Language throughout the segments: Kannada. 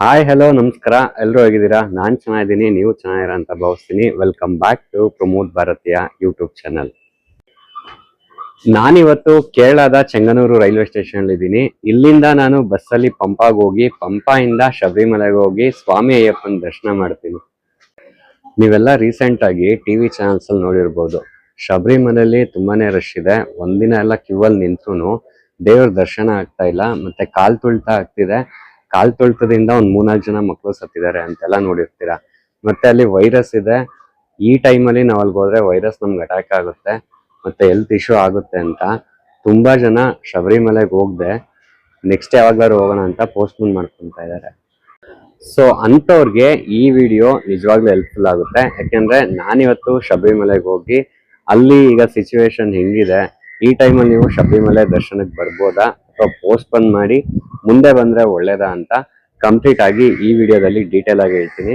ಹಾಯ್ ಹಲೋ ನಮಸ್ಕಾರ, ಎಲ್ಲರೂ ಹೇಗಿದ್ದೀರಾ? ನಾನು ಚೆನ್ನಾಗಿದ್ದೀನಿ, ನೀವು ಚೆನ್ನಾಗಿರ ಅಂತ ಭಾವಿಸ್ತೀನಿ. ವೆಲ್ಕಮ್ ಬ್ಯಾಕ್ ಟು ಪ್ರಮೋದ್ ಭಾರತೀಯ ಯೂಟ್ಯೂಬ್ ಚಾನಲ್. ನಾನಿವತ್ತು ಕೇರಳದ ಚೆಂಗನೂರು ರೈಲ್ವೆ ಸ್ಟೇಷನ್ ಇದ್ದೀನಿ. ಇಲ್ಲಿಂದ ನಾನು ಬಸ್ಸಲ್ಲಿ ಪಂಪಾಗೆ ಹೋಗಿ ಪಂಪಾಯಿಂದ ಶಬರಿಮಲೆಗೆ ಹೋಗಿ ಸ್ವಾಮಿ ಅಯ್ಯಪ್ಪನ ದರ್ಶನ ಮಾಡ್ತೀನಿ. ನೀವೆಲ್ಲ ರೀಸೆಂಟ್ ಆಗಿ ಟಿವಿ ಚಾನಲ್ಸ್ ಅಲ್ಲಿ ನೋಡಿರ್ಬೋದು, ಶಬರಿಮಲೆಯಲ್ಲಿ ತುಂಬಾನೇ ರಶ್ ಇದೆ. ಒಂದಿನ ಎಲ್ಲ ಕ್ಯೂ ಅಲ್ಲಿ ನಿಂತ್ರು ದೇವ್ರ ದರ್ಶನ ಆಗ್ತಾ ಇಲ್ಲ, ಮತ್ತೆ ಕಾಲ್ ತುಳ್ತಾ ಆಗ್ತಿದೆ. ಕಾಲ್ ತುಳ್ತದಿಂದ ಒಂದ್ 3-4 ಜನ ಮಕ್ಕಳು ಸತ್ತಿದ್ದಾರೆ ಅಂತೆಲ್ಲ ನೋಡಿರ್ತೀರಾ. ಮತ್ತೆ ಅಲ್ಲಿ ವೈರಸ್ ಇದೆ. ಈ ಟೈಮಲ್ಲಿ ನಾವ್ ಅಲ್ಲಿಗೆ ಹೋದ್ರೆ ವೈರಸ್ ನಮ್ಗೆ ಅಟ್ಯಾಕ್ ಆಗುತ್ತೆ, ಮತ್ತೆ ಹೆಲ್ತ್ ಇಶ್ಯೂ ಆಗುತ್ತೆ ಅಂತ ತುಂಬಾ ಜನ ಶಬರಿಮಲೆಗೆ ಹೋಗದೆ ನೆಕ್ಸ್ಟ್ ಯಾವಾಗ್ಲಾರು ಹೋಗೋಣ ಅಂತ ಪೋಸ್ಟ್ಪೋನ್ ಮಾಡ್ಕೊಂತ ಇದ್ದಾರೆ. ಸೊ ಅಂತವ್ರಿಗೆ ಈ ವಿಡಿಯೋ ನಿಜವಾಗ್ಲೂ ಹೆಲ್ಪ್ಫುಲ್ ಆಗುತ್ತೆ. ಯಾಕೆಂದ್ರೆ ನಾನಿವತ್ತು ಶಬರಿಮಲೆಗೆ ಹೋಗಿ ಅಲ್ಲಿ ಈಗ ಸಿಚುವೇಶನ್ ಹೆಂಗಿದೆ, ಈ ಟೈಮಲ್ಲಿ ನೀವು ಶಬರಿಮಲೆ ದರ್ಶನಕ್ಕೆ ಬರ್ಬೋದಾ ಅಥವಾ ಪೋಸ್ಟ್ಪೋನ್ ಮಾಡಿ ಮುಂದೆ ಬಂದ್ರೆ ಒಳ್ಳೇದಾ ಅಂತ ಕಂಪ್ಲೀಟ್ ಆಗಿ ಈ ವಿಡಿಯೋದಲ್ಲಿ ಡೀಟೇಲ್ ಆಗಿ ಹೇಳ್ತೀನಿ.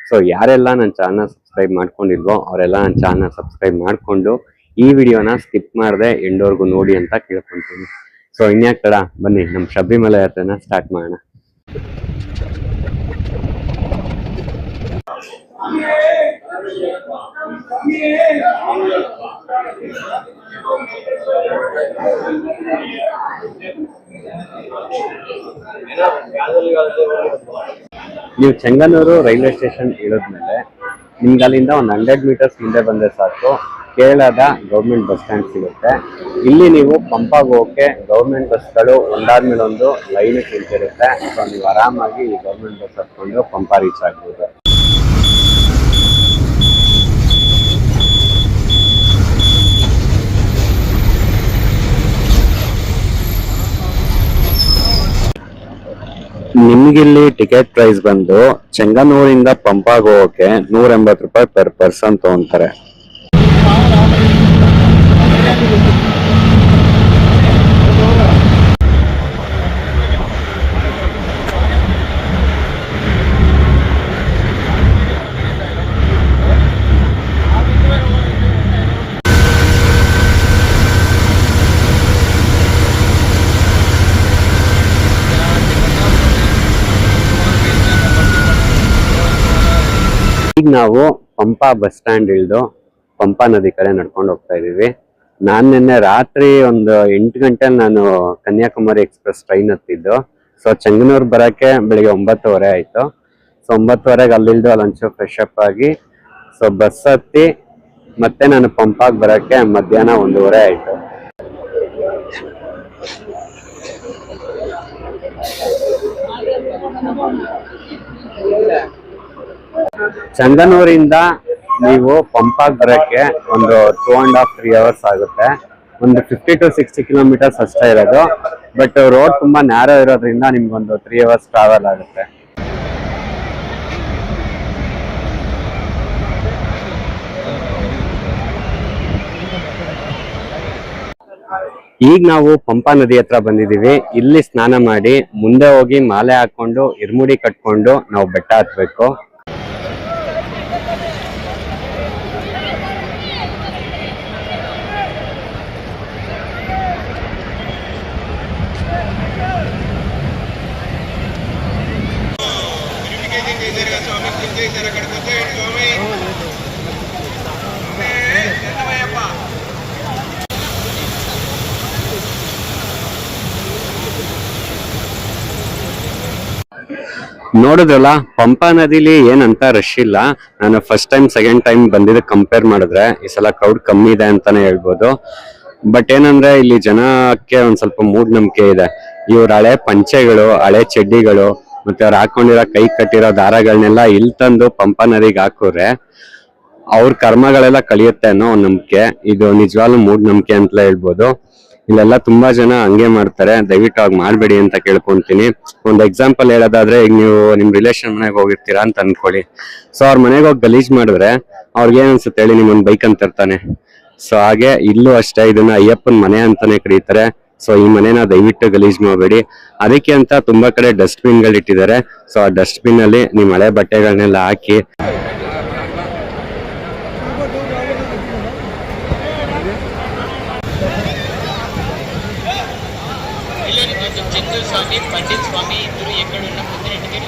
ಸೊ ಯಾರೆಲ್ಲ ನನ್ನ ಚಾನಲ್ ಸಬ್ಸ್ಕ್ರೈಬ್ ಮಾಡ್ಕೊಂಡಿಲ್ವೋ ಅವರೆಲ್ಲ ನನ್ನ ಚಾನಲ್ ಸಬ್ಸ್ಕ್ರೈಬ್ ಮಾಡ್ಕೊಂಡು ಈ ವಿಡಿಯೋನ ಸ್ಕಿಪ್ ಮಾಡದೆ ಎಂಡೋರ್ಗು ನೋಡಿ ಅಂತ ಕೇಳ್ಕೊಂತೀನಿ. ಸೊ ಇನ್ಯಾಕ್ ತಡ, ಬನ್ನಿ ನಮ್ಮ ಶಬರಿಮಲೆ ಯಾತ್ರೆನ ಸ್ಟಾರ್ಟ್ ಮಾಡೋಣ. ನೀವು ಚೆಂಗನೂರು ರೈಲ್ವೆ ಸ್ಟೇಷನ್ ಇಳಿದ್ಮೇಲೆ ನಿಮ್ಗೆ ಅಲ್ಲಿಂದ ಒಂದು 100 ಮೀಟರ್ಸ್ ಮುಂದೆ ಬಂದ್ರೆ ಸಾಕು ಕೇರಳದ ಗೌರ್ಮೆಂಟ್ ಬಸ್ ಸ್ಟ್ಯಾಂಡ್ ಸಿಗುತ್ತೆ. ಇಲ್ಲಿ ನೀವು ಪಂಪಾಗೆ ಹೋಗಕ್ಕೆ ಗೌರ್ಮೆಂಟ್ ಬಸ್ಗಳು ಒಂದಾದ್ಮೇಲೆ ಒಂದು ಲೈನ್ ನಿಂತಿರುತ್ತೆ. ಸೊ ನೀವು ಆರಾಮಾಗಿ ಈ ಗೌರ್ಮೆಂಟ್ ಬಸ್ ಹತ್ಕೊಂಡು ಪಂಪಾ ರೀಚ್ ಆಗ್ಬೋದು. ನಿಮ್ಗಿಲ್ಲಿ ಟಿಕೆಟ್ ಪ್ರೈಸ್ ಬಂದು ಚೆಂಗನೂರಿಂದ ಪಂಪಾಗ ಹೋಗಕ್ಕೆ 180 ರೂಪಾಯಿ ಪರ್ ಪರ್ಸನ್ ತಗೊಂತಾರೆ. ಈಗ ನಾವು ಪಂಪಾ ಬಸ್ ಸ್ಟ್ಯಾಂಡ್ ಇಳ್ದು ಪಂಪಾ ನದಿ ಕಡೆ ನಡ್ಕೊಂಡು ಹೋಗ್ತಾ ಇದೀವಿ. ನಾನ್ ನಿನ್ನೆ ರಾತ್ರಿ ಒಂದು 8 ಗಂಟೆಲಿ ನಾನು ಕನ್ಯಾಕುಮಾರಿ ಎಕ್ಸ್ಪ್ರೆಸ್ ಟ್ರೈನ್ ಹತ್ತಿದ್ದು. ಸೊ ಚೆಂಗನೂರ್ ಬರಕ್ಕೆ ಬೆಳಿಗ್ಗೆ 9:15 ಆಯ್ತು. ಸೊ 9:15ಗೆ ಅಲ್ಲಿಲ್ದು ಅಲ್ಲೊಂಚೂರು ಫ್ರೆಶ್ ಅಪ್ ಆಗಿ ಸೊ ಬಸ್ ಹತ್ತಿ ಮತ್ತೆ ನಾನು ಪಂಪಾಗ್ ಬರಕ್ಕೆ ಮಧ್ಯಾಹ್ನ 1:15 ಆಯ್ತು. ಚೆಂಗನೂರಿಂದ ನೀವು ಪಂಪಾಗ್ ಬರಕ್ಕೆ ಒಂದು 2.5-3 ಅವರ್ಸ್ ಆಗುತ್ತೆ. ಒಂದು 50 to 60 ಕಿಲೋಮೀಟರ್ಸ್ ಅಷ್ಟೇ ಇರೋದು. ಬಟ್ ರೋಡ್ ತುಂಬಾ ನ್ಯಾರೋ ಇರೋದ್ರಿಂದ ನಿಮ್ಗೊಂದು 3 ಅವರ್ಸ್ ಟ್ರಾವೆಲ್ ಆಗುತ್ತೆ. ಈಗ ನಾವು ಪಂಪಾ ನದಿ ಹತ್ರ ಬಂದಿದೀವಿ. ಇಲ್ಲಿ ಸ್ನಾನ ಮಾಡಿ ಮುಂದೆ ಹೋಗಿ ಮಾಲೆ ಹಾಕೊಂಡು ಇರ್ಮುಡಿ ಕಟ್ಕೊಂಡು ನಾವು ಬೆಟ್ಟ ಹತ್ಬೇಕು. ನೋಡಿದ್ರಲ್ಲ, ಪಂಪಾ ನದಿಲಿ ಏನಂತ ರಶ್ ಇಲ್ಲ. ನಾನು ಫಸ್ಟ್ ಟೈಮ್ ಸೆಕೆಂಡ್ ಟೈಮ್ ಬಂದಿದ್ದ ಕಂಪೇರ್ ಮಾಡಿದ್ರೆ ಈ ಸಲ ಕ್ರೌಡ್ ಕಮ್ಮಿ ಇದೆ ಅಂತಾನೆ ಹೇಳ್ಬೋದು. ಬಟ್ ಏನಂದ್ರೆ ಇಲ್ಲಿ ಜನಕ್ಕೆ ಒಂದ್ ಸ್ವಲ್ಪ ಮೂಢನಂಬಿಕೆ ಇದೆ. ಇವ್ರ ಹಳೆ ಪಂಚೆಗಳು, ಹಳೆ ಚಡ್ಡಿಗಳು, ಮತ್ತೆ ಅವ್ರು ಹಾಕೊಂಡಿರೋ ಕೈ ಕಟ್ಟಿರೋ ದಾರಗಳನ್ನೆಲ್ಲ ಇಲ್ಲಿ ತಂದು ಪಂಪಾ ನದಿಗೆ ಹಾಕೋರೆ ಅವ್ರ ಕರ್ಮಗಳೆಲ್ಲ ಕಳಿಯುತ್ತೆ ಅನ್ನೋ ಒಂದ್ ನಂಬಿಕೆ. ಇದು ನಿಜವಾಗ್ಲೂ ಮೂಢನಂಬಿಕೆ ಅಂತಲೇ ಹೇಳ್ಬೋದು. ಇಲ್ಲೆಲ್ಲ ತುಂಬಾ ಜನ ಹಂಗೆ ಮಾಡ್ತಾರೆ, ದಯವಿಟ್ಟು ಆಗ ಮಾಡ್ಬೇಡಿ ಅಂತ ಕೇಳ್ಕೊಂತೀನಿ. ಒಂದ್ ಎಕ್ಸಾಂಪಲ್ ಹೇಳೋದಾದ್ರೆ, ಈಗ ನೀವು ನಿಮ್ ರಿಲೇಷನ್ ಮನೆಗೆ ಹೋಗಿರ್ತೀರಾ ಅಂತ ಅನ್ಕೊಳ್ಳಿ. ಸೊ ಅವ್ರ ಮನೆಗೆ ಹೋಗಿ ಗಲೀಜ್ ಮಾಡಿದ್ರೆ ಅವ್ರಿಗೆ ಏನ್ ಅನ್ಸುತ್ತೆ ಹೇಳಿ, ನಿಮ್ಮೊಂದ್ ಬೈಕ್ ಅಂತ ಇರ್ತಾನೆ. ಸೊ ಹಾಗೆ ಇಲ್ಲೂ ಅಷ್ಟೇ, ಇದನ್ನ ಅಯ್ಯಪ್ಪನ್ ಮನೆ ಅಂತಾನೆ ಕರೀತಾರೆ. ಸೊ ಈ ಮನೆನ ದಯವಿಟ್ಟು ಗಲೀಜ್ ಮಾಡಬೇಡಿ. ಅದಕ್ಕೆ ಅಂತ ತುಂಬಾ ಕಡೆ ಡಸ್ಟ್ ಬಿನ್ ಗಳು ಇಟ್ಟಿದ್ದಾರೆ. ಸೊ ಆ ಡಸ್ಟ್ ಬಿನ್ ಅಲ್ಲಿ ನಿಮ್ ಹಳೆ ಬಟ್ಟೆಗಳನ್ನೆಲ್ಲ ಹಾಕಿ స్వామి పండిత్ స్వామి ఇద్దరు ఎక్కడ ఉన్న పొద్దునెట్టుకెళ్ళి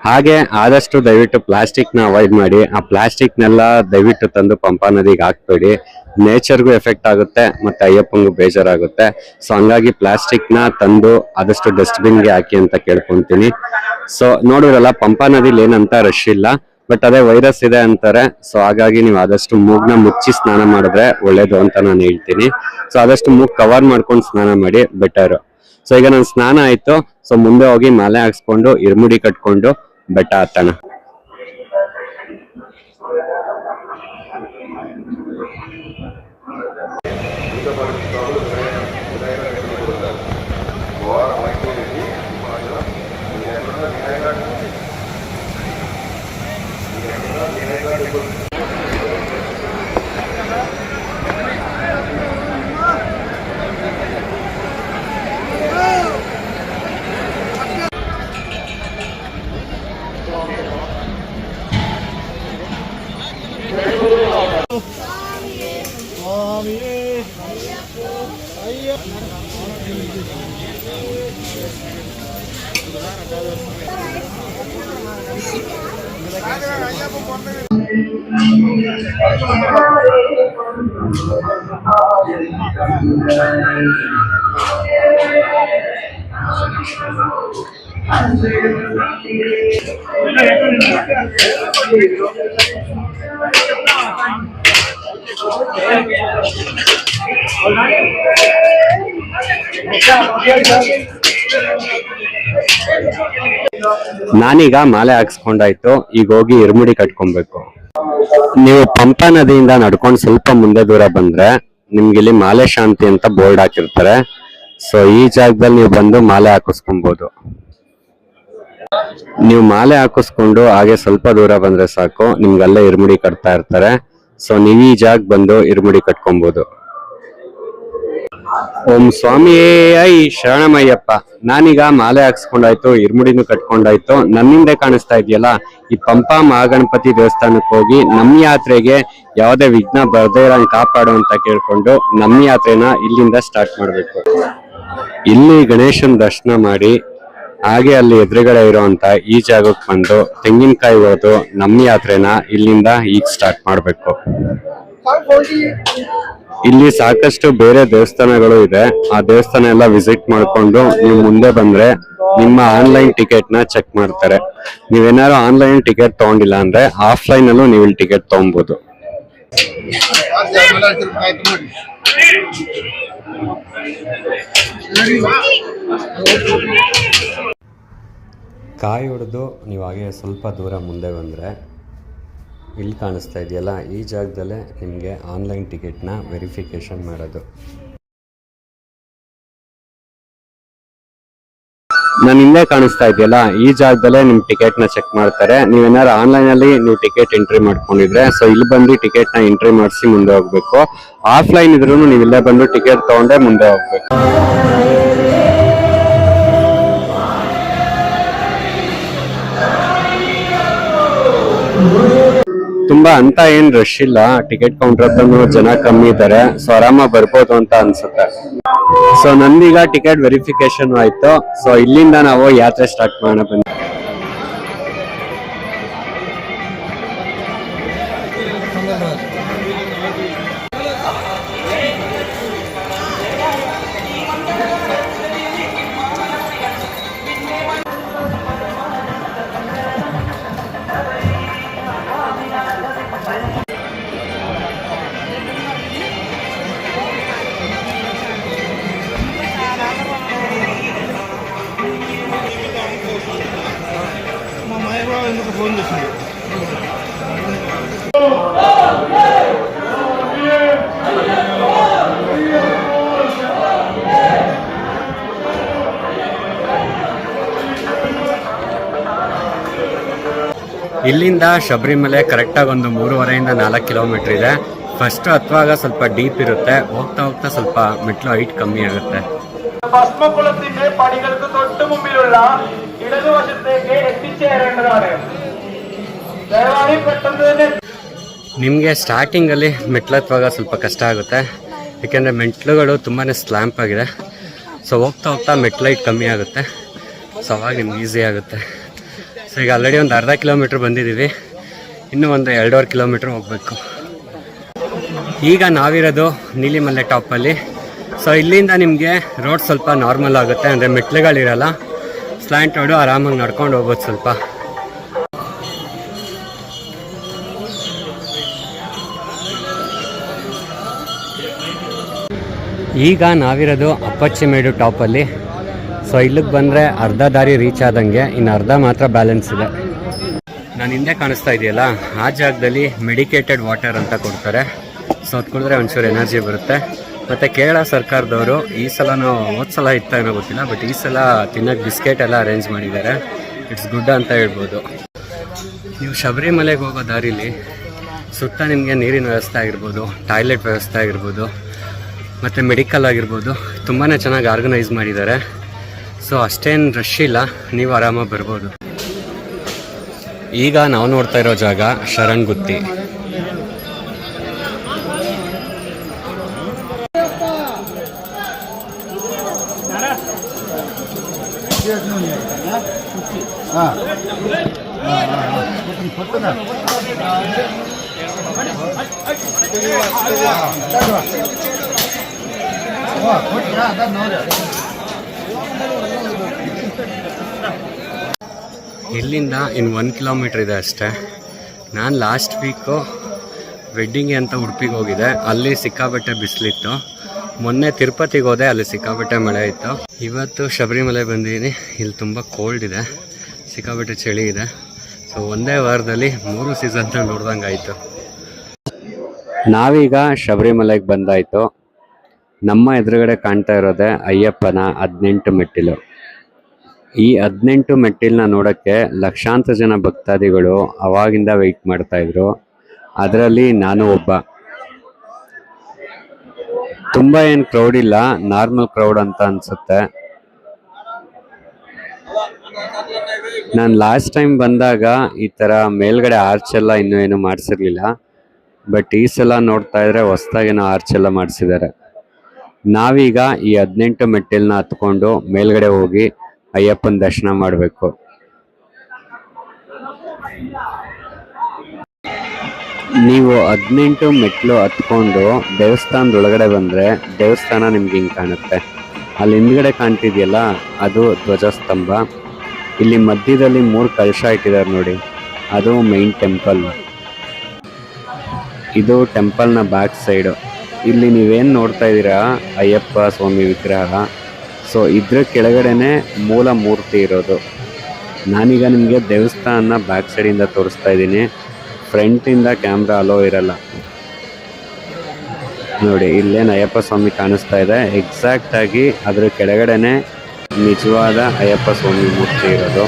ಹಾಗೆ ಆದಷ್ಟು ದಯವಿಟ್ಟು ಪ್ಲಾಸ್ಟಿಕ್ನ ಅವಾಯ್ಡ್ ಮಾಡಿ. ಆ ಪ್ಲಾಸ್ಟಿಕ್ನೆಲ್ಲ ದಯವಿಟ್ಟು ತಂದು ಪಂಪಾ ನದಿಗೆ ಹಾಕ್ಬೇಡಿ. ನೇಚರ್ಗೂ ಎಫೆಕ್ಟ್ ಆಗುತ್ತೆ ಮತ್ತೆ ಅಯ್ಯಪ್ಪಂಗೂ ಬೇಜಾರಾಗುತ್ತೆ. ಸೊ ಹಂಗಾಗಿ ಪ್ಲಾಸ್ಟಿಕ್ನ ತಂದು ಆದಷ್ಟು ಡಸ್ಟ್ಬಿನ್ಗೆ ಹಾಕಿ ಅಂತ ಕೇಳ್ಕೊಂತೀನಿ. ಸೊ ನೋಡಿರಲ್ಲ, ಪಂಪಾ ನದಿಲಿ ಏನಂತ ರಶ್ ಇಲ್ಲ, ಬಟ್ ಅದೇ ವೈರಸ್ ಇದೆ ಅಂತಾರೆ. ಸೊ ಹಾಗಾಗಿ ನೀವು ಆದಷ್ಟು ಮೂಗ್ನ ಮುಚ್ಚಿ ಸ್ನಾನ ಮಾಡಿದ್ರೆ ಒಳ್ಳೇದು ಅಂತ ನಾನು ಹೇಳ್ತೀನಿ. ಸೊ ಆದಷ್ಟು ಮೂಗ್ ಕವರ್ ಮಾಡ್ಕೊಂಡು ಸ್ನಾನ ಮಾಡಿ ಬೆಟರ್. ಸೊ ಈಗ ನನ್ನ ಸ್ನಾನ ಆಯ್ತು. ಸೊ ಮುಂದೆ ಹೋಗಿ ಮಾಲೆ ಹಾಕ್ಸ್ಕೊಂಡು ಇರ್ಮುಡಿ ಕಟ್ಕೊಂಡು ಬೆಟ್ಟ ಹತ್ತಣ. ನಾನೀಗ ಮಾಲೆ ಹಾಕ್ಸ್ಕೊಂಡಾಯ್ತು. ಈಗ ಹೋಗಿ ಇರ್ಮುಡಿ ಕಟ್ಕೊಬೇಕು. ನೀವು ಪಂಪಾ ನದಿಯಿಂದ ನಡ್ಕೊಂಡು ಸ್ವಲ್ಪ ಮುಂದೆ ದೂರ ಬಂದ್ರೆ ನಿಮ್ಗೆ ಇಲ್ಲಿ ಮಾಲೆ ಶಾಂತಿ ಅಂತ ಬೋರ್ಡ್ ಹಾಕಿರ್ತಾರೆ. ಸೊ ಈ ಜಾಗದಲ್ಲಿ ನೀವು ಬಂದು ಮಾಲೆ ಹಾಕಿಸ್ಕೊಬಹುದು. ನೀವು ಮಾಲೆ ಹಾಕಿಸ್ಕೊಂಡು ಹಾಗೆ ಸ್ವಲ್ಪ ದೂರ ಬಂದ್ರೆ ಸಾಕು, ನಿಮ್ಗಲ್ಲೇ ಇರ್ಮುಡಿ ಕಟ್ತಾ ಇರ್ತಾರೆ. ಸೊ ನೀವು ಈ ಜಾಗ ಬಂದು ಇರ್ಮುಡಿ ಕಟ್ಕೊಬಹುದು. ಓಂ ಸ್ವಾಮಿಯೇ ಐ ಶರಣಮಯ್ಯಪ್ಪ. ನಾನೀಗ ಮಾಲೆ ಹಾಕ್ಸ್ಕೊಂಡಾಯ್ತು, ಇರ್ಮುಡಿನೂ ಕಟ್ಕೊಂಡಾಯ್ತು. ನನ್ನಿಂದೆ ಕಾಣಿಸ್ತಾ ಇದೆಯಲ್ಲ, ಈ ಪಂಪಾ ಮಹಾಗಣಪತಿ ದೇವಸ್ಥಾನಕ್ಕೆ ಹೋಗಿ ನಮ್ಮ ಯಾತ್ರೆಗೆ ಯಾವುದೇ ವಿಘ್ನ ಬರ್ದೇ ಇರಂಗ್ ಕಾಪಾಡು ಅಂತ ಕೇಳ್ಕೊಂಡು ನಮ್ಮ ಯಾತ್ರೆನ ಇಲ್ಲಿಂದ ಸ್ಟಾರ್ಟ್ ಮಾಡ್ಬೇಕು. ಇಲ್ಲಿ ಗಣೇಶನ್ ದರ್ಶನ ಮಾಡಿ ಹಾಗೆ ಅಲ್ಲಿ ಎದುರುಗಡೆ ಇರೋಂತ ಈ ಜಾಗಕ್ಕೆ ಬಂದು ತೆಂಗಿನಕಾಯಿ ಹೊಡೆದು ನಮ್ಮ ಯಾತ್ರೆನ ಇಲ್ಲಿಂದ ಈಗ ಸ್ಟಾರ್ಟ್ ಮಾಡ್ಬೇಕು. ಇಲ್ಲಿ ಸಾಕಷ್ಟು ಬೇರೆ ದೇವಸ್ಥಾನಗಳು ಇದೆ. ಆ ದೇವಸ್ಥಾನ ಎಲ್ಲ ವಿಸಿಟ್ ಮಾಡ್ಕೊಂಡು ನೀವು ಮುಂದೆ ಬಂದ್ರೆ ನಿಮ್ಮ ಆನ್ಲೈನ್ ಟಿಕೆಟ್ ನ ಚೆಕ್ ಮಾಡ್ತಾರೆ. ನೀವೇನಾದ್ರು ಆನ್ಲೈನ್ ಟಿಕೆಟ್ ತಗೊಂಡಿಲ್ಲ ಅಂದ್ರೆ ಆಫ್ಲೈನ್ ಅಲ್ಲೂ ನೀವು ಇಲ್ಲಿ ಟಿಕೆಟ್ ತಗೊಬಹುದು. ಕಾಯಿ ಹೊಡೆದು ನೀವು ಹಾಗೆ ಸ್ವಲ್ಪ ದೂರ ಮುಂದೆ ಬಂದರೆ ಇಲ್ಲಿ ಕಾಣಿಸ್ತಾ ಇದೆಯಲ್ಲ, ಈ ಜಾಗದಲ್ಲೇ ನಿಮಗೆ ಆನ್ಲೈನ್ ಟಿಕೆಟ್ನ ವೆರಿಫಿಕೇಷನ್ ಮಾಡೋದು. ನಾನು ಹಿಂದೆ ಕಾಣಿಸ್ತಾ ಇದೆಯಲ್ಲ, ಈ ಜಾಗದಲ್ಲೇ ನಿಮ್ಮ ಟಿಕೆಟ್ನ ಚೆಕ್ ಮಾಡ್ತಾರೆ. ನೀವೇನಾದ್ರು ಆನ್ಲೈನಲ್ಲಿ ನೀವು ಟಿಕೆಟ್ ಎಂಟ್ರಿ ಮಾಡ್ಕೊಂಡಿದ್ರೆ ಸೊ ಇಲ್ಲಿ ಬಂದು ಟಿಕೆಟ್ನ ಎಂಟ್ರಿ ಮಾಡಿಸಿ ಮುಂದೆ ಹೋಗ್ಬೇಕು. ಆಫ್ಲೈನ್ ಇದ್ರೂ ನೀವು ಇಲ್ಲೇ ಬಂದು ಟಿಕೆಟ್ ತಗೊಂಡೆ ಮುಂದೆ ಹೋಗ್ಬೇಕು. ತುಂಬಾ ಅಂತ ಏನ್ ರಶ್ ಇಲ್ಲ, ಟಿಕೆಟ್ ಕೌಂಟರ್ ಹತ್ರನೂ ಜನ ಕಮ್ಮಿ ಇದ್ದಾರೆ. ಸೊ ಆರಾಮ ಬರ್ಬೋದು ಅಂತ ಅನ್ಸುತ್ತೆ. ಸೊ ನಂದೀಗ ಟಿಕೆಟ್ ವೆರಿಫಿಕೇಶನ್ ಆಯ್ತು. ಸೊ ಇಲ್ಲಿಂದ ನಾವು ಯಾತ್ರೆ ಸ್ಟಾರ್ಟ್ ಮಾಡೋಣ ಬನ್ನಿ. ಇಲ್ಲಿಂದ ಶಬರಿಮಲೆ ಕರೆಕ್ಟಾಗಿ ಒಂದು 3.5 ಇಂದ 4 ಕಿಲೋಮೀಟರ್ ಇದೆ. ಫಸ್ಟ್ ಹತ್ತುವಾಗ ಸ್ವಲ್ಪ ಡೀಪ್ ಇರುತ್ತೆ, ಹೋಗ್ತಾ ಹೋಗ್ತಾ ಸ್ವಲ್ಪ ಮೆಟ್ಲು ಹೈಟ್ ಕಮ್ಮಿ ಆಗುತ್ತೆ. ഭസ്മക്കുളത്തിന്റെ പടികൾക്ക് തൊട്ട് മുമ്പിലുള്ള ഇടതുവശത്തേക്ക് എത്തിച്ചേരേണ്ടതാണ്. ദയവായി പെട്ടെന്ന് തന്നെ. ನಿಮಗೆ ಸ್ಟಾರ್ಟಿಂಗಲ್ಲಿ ಮೆಟ್ಲತ್ತುವಾಗ ಸ್ವಲ್ಪ ಕಷ್ಟ ಆಗುತ್ತೆ, ಯಾಕೆಂದರೆ ಮೆಟ್ಲುಗಳು ತುಂಬಾ ಸ್ಲ್ಯಾಂಪ್ ಆಗಿದೆ. ಸೊ ಹೋಗ್ತಾ ಹೋಗ್ತಾ ಮೆಟ್ಲೈಟ್ ಕಮ್ಮಿ ಆಗುತ್ತೆ. ಸೊ ಅವಾಗ ನಿಮ್ಗೆ ಈಸಿ ಆಗುತ್ತೆ. ಸೊ ಈಗ ಆಲ್ರೆಡಿ ಒಂದು ಅರ್ಧ ಕಿಲೋಮೀಟ್ರ್ ಬಂದಿದ್ದೀವಿ, ಇನ್ನೂ ಒಂದು 2.5 ಕಿಲೋಮೀಟ್ರ್ ಹೋಗಬೇಕು. ಈಗ ನಾವಿರೋದು ನೀಲಿಮಲೆ ಟಾಪಲ್ಲಿ. ಸೊ ಇಲ್ಲಿಂದ ನಿಮಗೆ ರೋಡ್ ಸ್ವಲ್ಪ ನಾರ್ಮಲ್ ಆಗುತ್ತೆ, ಅಂದರೆ ಮೆಟ್ಲುಗಳಿರಲ್ಲ, ಸ್ಲ್ಯಾಂಟ್ ರೋಡು, ಆರಾಮಾಗಿ ನಡ್ಕೊಂಡು ಹೋಗ್ಬೋದು ಸ್ವಲ್ಪ. ಈಗ ನಾವಿರೋದು ಅಪ್ಪಚ್ಚಿಮೇಡು ಟಾಪಲ್ಲಿ. ಸೊ ಇಲ್ಲಿಗೆ ಬಂದರೆ ಅರ್ಧ ದಾರಿ ರೀಚ್ ಆದಂಗೆ, ಇನ್ನು ಅರ್ಧ ಮಾತ್ರ ಬ್ಯಾಲೆನ್ಸ್ ಇದೆ. ನಾನು ಹಿಂದೆ ಕಾಣಿಸ್ತಾ ಇದೆಯಲ್ಲ, ಆ ಜಾಗದಲ್ಲಿ ಮೆಡಿಕೇಟೆಡ್ ವಾಟರ್ ಅಂತ ಕೊಡ್ತಾರೆ. ಸೊ ಅದು ಕುಡಿದ್ರೆ ಒಂಚೂರು ಎನರ್ಜಿ ಬರುತ್ತೆ. ಮತ್ತು ಕೇರಳ ಸರ್ಕಾರದವರು ಈ ಸಲನೂ ಹೋದ ಸಲ ಇತ್ತ ಏನೋ ಗೊತ್ತಿಲ್ಲ, ಬಟ್ ಈ ಸಲ ತಿನ್ನೋಕ್ಕೆ ಬಿಸ್ಕೆಟ್ ಎಲ್ಲ ಅರೇಂಜ್ ಮಾಡಿದ್ದಾರೆ. ಇಟ್ಸ್ ಗುಡ್ ಅಂತ ಹೇಳ್ಬೋದು. ನೀವು ಶಬರಿಮಲೆಗೆ ಹೋಗೋ ದಾರಿಲಿ ಸುತ್ತ ನಿಮಗೆ ನೀರಿನ ವ್ಯವಸ್ಥೆ ಆಗಿರ್ಬೋದು, ಟಾಯ್ಲೆಟ್ ವ್ಯವಸ್ಥೆ ಆಗಿರ್ಬೋದು, ಮತ್ತು ಮೆಡಿಕಲ್ ಆಗಿರ್ಬೋದು, ತುಂಬಾ ಚೆನ್ನಾಗಿ ಆರ್ಗನೈಸ್ ಮಾಡಿದ್ದಾರೆ. ಸೊ ಅಷ್ಟೇನು ರಶ್ ಇಲ್ಲ, ನೀವು ಆರಾಮಾಗಿ ಬರ್ಬೋದು. ಈಗ ನಾವು ನೋಡ್ತಾ ಇರೋ ಜಾಗ ಶರಣ್ಗುತ್ತಿ. ಇಲ್ಲಿಂದ ಇನ್ನು 1 ಕಿಲೋಮೀಟ್ರ್ ಇದೆ ಅಷ್ಟೇ. ನಾನು ಲಾಸ್ಟ್ ವೀಕು ವೆಡ್ಡಿಂಗ್ಗೆ ಅಂತ ಉಡುಪಿಗೆ ಹೋಗಿದ್ದೆ, ಅಲ್ಲಿ ಸಿಕ್ಕಾಬಟ್ಟೆ ಬಿಸಿಲಿತ್ತು. ಮೊನ್ನೆ ತಿರುಪತಿಗೆ ಹೋದೆ, ಅಲ್ಲಿ ಸಿಕ್ಕಾಬಟ್ಟೆ ಮಳೆ ಇತ್ತು. ಇವತ್ತು ಶಬರಿಮಲೆ ಬಂದಿದ್ದೀನಿ, ಇಲ್ಲಿ ತುಂಬ ಕೋಲ್ಡ್ ಇದೆ, ಸಿಕ್ಕಾಬಟ್ಟೆ ಚಳಿ ಇದೆ. ಸೊ ಒಂದೇ ವಾರದಲ್ಲಿ 3 ಸೀಸನ್ ನೋಡ್ದಂಗೆ ಆಯಿತು. ನಾವೀಗ ಶಬರಿಮಲೆಗೆ ಬಂದಾಯಿತು. ನಮ್ಮ ಎದುರುಗಡೆ ಕಾಣ್ತಾ ಇರೋದೆ ಅಯ್ಯಪ್ಪನ 18 ಮೆಟ್ಟಿಲು. ಈ 18 ಮೆಟ್ಟಿಲನ್ನ ನೋಡೋಕ್ಕೆ ಲಕ್ಷಾಂತರ ಜನ ಭಕ್ತಾದಿಗಳು ಅವಾಗಿಂದ ವೆಯ್ಟ್ ಮಾಡ್ತಾಯಿದ್ರು. ಅದರಲ್ಲಿ ನಾನು ಒಬ್ಬ. ತುಂಬ ಏನು ಕ್ರೌಡ್ ಇಲ್ಲ, ನಾರ್ಮಲ್ ಕ್ರೌಡ್ ಅಂತ ಅನಿಸುತ್ತೆ. ನಾನು ಲಾಸ್ಟ್ ಟೈಮ್ ಬಂದಾಗ ಈ ಥರ ಮೇಲ್ಗಡೆ ಆರ್ಚ್ ಎಲ್ಲ ಇನ್ನೂ ಏನು ಮಾಡಿಸಿರ್ಲಿಲ್ಲ, ಬಟ್ ಈ ಸಲ ನೋಡ್ತಾ ಇದ್ರೆ ಹೊಸ್ದಾಗೇನೋ ಆರ್ಚ್ ಎಲ್ಲ ಮಾಡಿಸಿದ್ದಾರೆ. ನಾವೀಗ ಈ 18 ಮೆಟ್ಟಿಲನ್ನ ಹತ್ಕೊಂಡು ಮೇಲ್ಗಡೆ ಹೋಗಿ ಅಯ್ಯಪ್ಪನ ದರ್ಶನ ಮಾಡಬೇಕು. ನೀವು 18 ಮೆಟ್ಲು ಹತ್ಕೊಂಡು ದೇವಸ್ಥಾನದೊಳಗಡೆ ಬಂದರೆ ದೇವಸ್ಥಾನ ನಿಮ್ಗೆ ಹಿಂಗೆ ಕಾಣುತ್ತೆ. ಅಲ್ಲಿ ಹಿಂದ್ಗಡೆ ಕಾಣ್ತಿದೆಯಲ್ಲ, ಅದು ಧ್ವಜಸ್ತಂಭ. ಇಲ್ಲಿ ಮಧ್ಯದಲ್ಲಿ 3 ಕಲಶ ಇಟ್ಟಿದ್ದಾರೆ ನೋಡಿ, ಅದು ಮೈನ್ ಟೆಂಪಲ್. ಇದು ಟೆಂಪಲ್ನ ಬ್ಯಾಕ್ ಸೈಡು. ಇಲ್ಲಿ ನೀವೇನು ನೋಡ್ತಾ ಇದ್ದೀರಾ ಅಯ್ಯಪ್ಪ ಸ್ವಾಮಿ ವಿಗ್ರಹ, ಸೊ ಇದ್ರ ಕೆಳಗಡೆನೆ ಮೂಲ ಮೂರ್ತಿ ಇರೋದು. ನಾನೀಗ ನಿಮಗೆ ದೇವಸ್ಥಾನ ಬ್ಯಾಕ್ ಸೈಡಿಂದ ತೋರಿಸ್ತಾ ಇದ್ದೀನಿ, ಫ್ರಂಟಿಂದ ಕ್ಯಾಮ್ರಾ ಅಲೋ ಇರಲ್ಲ. ನೋಡಿ ಇಲ್ಲೇನು ಅಯ್ಯಪ್ಪ ಸ್ವಾಮಿ ಕಾಣಿಸ್ತಾ ಇದೆ, ಎಕ್ಸಾಕ್ಟಾಗಿ ಅದ್ರ ಕೆಳಗಡೆನೆ ನಿಜವಾದ ಅಯ್ಯಪ್ಪ ಸ್ವಾಮಿ ಮೂರ್ತಿ ಇರೋದು.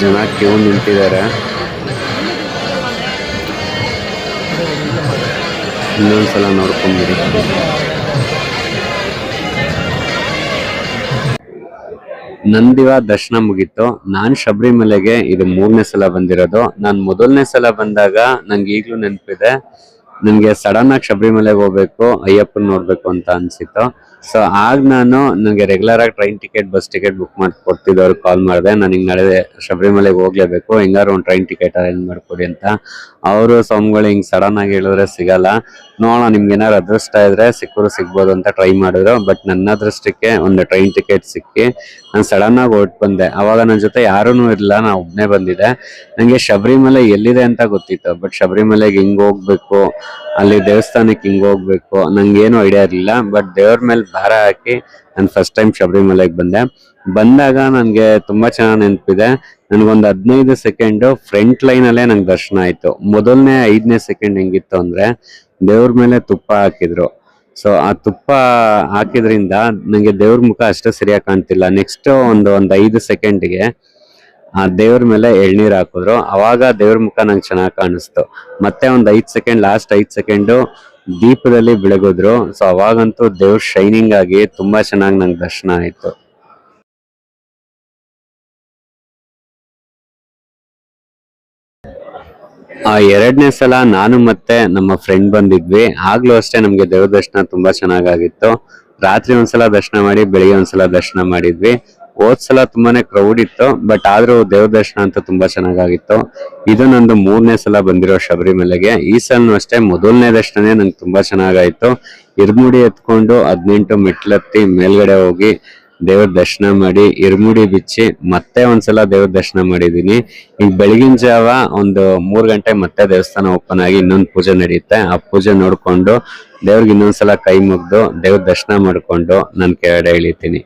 ಜನ ಕ್ಯೂ ನಿಂತಿದ್ದಾರೆ. ಇನ್ನೊಂದ್ಸಲ ನೋಡ್ಕೊಂಬಿಡಿ. ನಂದಿವ ದರ್ಶನ ಮುಗೀತು. ನಾನು ಶಬರಿಮಲೆಗೆ ಇದು 3ನೇ ಸಲ ಬಂದಿರೋದು. ನಾನು ಮೊದಲನೇ ಸಲ ಬಂದಾಗ ನಂಗೆ ಈಗಲೂ ನೆನಪಿದೆ, ನನಗೆ ಸಡನ್ ಆಗಿ ಶಬರಿಮಲೆಗೆ ಹೋಗ್ಬೇಕು, ಅಯ್ಯಪ್ಪನ ನೋಡ್ಬೇಕು ಅಂತ ಅನ್ಸಿತ್ತು. ಸೊ ಆಗ ನನಗೆ ರೆಗ್ಯುಲರ್ ಆಗಿ train ticket, bus ticket book ಮಾಡಿ ಕೊಡ್ತಿದ್ದವ್ರು ಕಾಲ್ ಮಾಡಿದೆ, ನಾನು ಹಿಂಗೆ ನಾಳೆ ಶಬರಿಮಲೆಗೆ ಹೋಗ್ಲೇಬೇಕು, ಹೆಂಗಾರು ಒಂದು ಟ್ರೈನ್ ಟಿಕೆಟ್ ಅರೇಂಜ್ ಮಾಡ್ಕೊಡಿ ಅಂತ. ಅವರು ಸ್ವಾಮಿಗಳು ಹಿಂಗೆ ಸಡನ್ ಆಗಿ ಹೇಳಿದ್ರೆ ಸಿಗಲ್ಲ, ನೋಡೋಣ ನಿಮ್ಗೆ ಏನಾರು ಅದೃಷ್ಟ ಇದ್ರೆ ಸಿಗ್ಬೋದು ಅಂತ ಟ್ರೈ ಮಾಡಿದ್ರು. ಬಟ್ ನನ್ನ ಅದೃಷ್ಟಕ್ಕೆ ಒಂದು ಟ್ರೈನ್ ಟಿಕೆಟ್ ಸಿಕ್ಕಿ ನಾನು ಸಡನ್ ಆಗಿ ಹೊರಟು ಬಂದೆ. ಅವಾಗ ನನ್ನ ಜೊತೆ ಯಾರೂ ಇರಲಿಲ್ಲ, ನಾನು ಒಬ್ಬನೇ ಬಂದಿದ್ದೆ. ನನಗೆ ಶಬರಿಮಲೆ ಎಲ್ಲಿದೆ ಅಂತ ಗೊತ್ತಿತ್ತು, ಬಟ್ ಶಬರಿಮಲೆಗೆ ಹಿಂಗೆ ಹೋಗ್ಬೇಕು, ಅಲ್ಲಿ ದೇವಸ್ಥಾನಕ್ಕೆ ಹಿಂಗೆ ಹೋಗ್ಬೇಕು, ನಂಗೇನು ಐಡಿಯಾ ಇರಲಿಲ್ಲ. ಬಟ್ ದೇವ್ರ ಮೇಲೆ ಭಾರ ಹಾಕಿ ನಾನು ಫಸ್ಟ್ ಟೈಮ್ ಶಬರಿಮಲೆಗೆ ಬಂದಾಗ ನನಗೆ ತುಂಬ ಚೆನ್ನಾಗಿ ನೆನಪಿದೆ. ನನಗೊಂದು 15 ಸೆಕೆಂಡು ಫ್ರಂಟ್ ಲೈನಲ್ಲೇ ನಂಗೆ ದರ್ಶನ ಆಯಿತು. ಮೊದಲನೇ 5ನೇ ಸೆಕೆಂಡ್ ಹೆಂಗಿತ್ತು ಅಂದರೆ ದೇವ್ರ ಮೇಲೆ ತುಪ್ಪ ಹಾಕಿದ್ರು. ಸೊ ಆ ತುಪ್ಪ ಹಾಕಿದ್ರಿಂದ ನನಗೆ ದೇವ್ರ ಮುಖ ಅಷ್ಟೇ ಸರಿಯಾಗಿ ಕಾಣ್ತಿಲ್ಲ. ನೆಕ್ಸ್ಟ್ ಒಂದು 5 ಸೆಕೆಂಡ್ಗೆ ಆ ದೇವ್ರ ಮೇಲೆ ಎಳ್ನೀರು ಹಾಕಿದ್ರು, ಅವಾಗ ದೇವ್ರ ಮುಖ ನಂಗೆ ಚೆನ್ನಾಗಿ ಕಾಣಿಸ್ತು. ಮತ್ತೆ ಒಂದು 5 ಸೆಕೆಂಡ್, ಲಾಸ್ಟ್ 5 ಸೆಕೆಂಡು ದೀಪದಲ್ಲಿ ಬೆಳಗಿದ್ರು. ಸೊ ಅವಾಗಂತೂ ದೇವ್ರ ಶೈನಿಂಗ್ ಆಗಿ ತುಂಬಾ ಚೆನ್ನಾಗಿ ನಂಗೆ ದರ್ಶನ ಆಯಿತು. ಆ ಎರಡನೇ ಸಲ ನಾನು ಮತ್ತೆ ನಮ್ಮ ಫ್ರೆಂಡ್ ಬಂದಿದ್ವಿ. ಆಗ್ಲೂ ಅಷ್ಟೇ ನಮ್ಗೆ ದೇವ್ರ ದರ್ಶನ ತುಂಬಾ ಚೆನ್ನಾಗಾಗಿತ್ತು. ರಾತ್ರಿ ಒಂದ್ಸಲ ದರ್ಶನ ಮಾಡಿ ಬೆಳಿಗ್ಗೆ ಒಂದ್ಸಲ ದರ್ಶನ ಮಾಡಿದ್ವಿ. ಹೋದ್ ಸಲ ತುಂಬಾನೇ ಕ್ರೌಡ್ ಇತ್ತು, ಬಟ್ ಆದ್ರೂ ದೇವ್ರ ದರ್ಶನ ಅಂತ ತುಂಬಾ ಚೆನ್ನಾಗಾಗಿತ್ತು. ಇದು ನಂದು 3ನೇ ಸಲ ಬಂದಿರೋ ಶಬರಿಮಲೆಗೆ. ಈ ಸಲನೂ ಅಷ್ಟೇ ಮೊದಲನೇ ದರ್ಶನನೇ ನಂಗೆ ತುಂಬಾ ಚೆನ್ನಾಗಾಯ್ತು. ಇರ್ಮುಡಿ ಎತ್ಕೊಂಡು 18 ಮೆಟ್ಲತ್ತಿ ಮೇಲ್ಗಡೆ ಹೋಗಿ ದೇವ್ರ ದರ್ಶನ ಮಾಡಿ ಇರ್ಮುಡಿ ಬಿಚ್ಚಿ ಮತ್ತೆ ಒಂದ್ಸಲ ದೇವ್ರ ದರ್ಶನ ಮಾಡಿದೀನಿ. ಈಗ ಬೆಳಗಿನ ಜಾವ ಒಂದು 3 ಗಂಟೆ ಮತ್ತೆ ದೇವಸ್ಥಾನ ಓಪನ್ ಆಗಿ ಇನ್ನೊಂದು ಪೂಜೆ ನಡೆಯುತ್ತೆ. ಆ ಪೂಜೆ ನೋಡ್ಕೊಂಡು ದೇವ್ರಿಗೆ ಇನ್ನೊಂದ್ಸಲ ಕೈ ಮುಗ್ದು ದೇವ್ರ ದರ್ಶನ ಮಾಡ್ಕೊಂಡು ನಾನು ಕೆಳಗಡೆ ಇಳಿತೀನಿ.